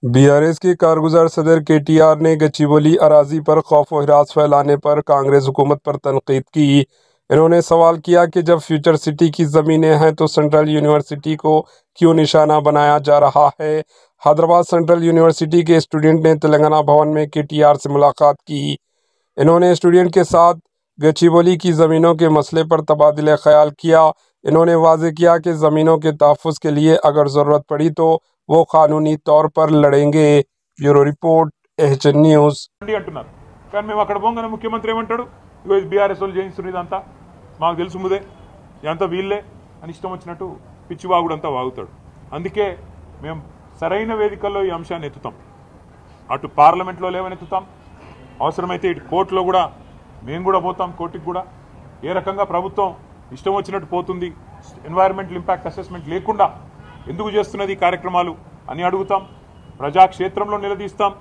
BRS के कारगुजार सदर KTR ने गच्चीबोली अराजी पर खौफ व हिरास फैलाने पर कांग्रेस हुकूमत पर तनकीद की। इन्होंने सवाल किया कि जब फ्यूचर सिटी की ज़मीनें हैं तो सेंट्रल यूनिवर्सिटी को क्यों निशाना बनाया जा रहा है। हैदराबाद सेंट्रल यूनिवर्सिटी के स्टूडेंट ने तेलंगाना भवन में केटीआर से मुलाकात की। इन्होंने स्टूडेंट के साथ गच्चीबोली की ज़मीनों के मसले पर तबादला ख्याल किया। इन्होंने वाज़ेह किया कि ज़मीनों के तहफ़्फ़ुज़ के लिए अगर ज़रूरत पड़ी तो वो कानूनी तौर पर लड़ेंगे। Bureau report, HN news. అంటున్నారు కానీ మేము అక్కడ పోగానే ముఖ్యమంత్రి ఏమంటాడు, ఇగో ఇది బీఆర్ఎస్ వాళ్ళు చేయిస్తున్నారు, ఇదంతా మాకు తెలుసు ముదే, ఇదంతా వీళ్ళే అని ఇష్టం వచ్చినట్టు పిచ్చివాగుడంతా వాగుతాడు. అందుకే మేము సరైన వేదికల్లో ఈ అంశాన్ని ఎత్తుతాం. అటు పార్లమెంట్లో లేవనెత్తుతాం, అవసరమైతే ఇటు కోర్టులో కూడా మేము కూడా పోతాం. కోర్టుకి కూడా ఏ రకంగా ప్రభుత్వం ఇష్టం వచ్చినట్టు పోతుంది, ఎన్వైరన్మెంటల్ ఇంపాక్ట్ అసెస్మెంట్ లేకుండా ఎందుకు చేస్తున్నది ఈ కార్యక్రమాలు అని అడుగుతాం. ప్రజాక్షేత్రంలో నిలదీస్తాం.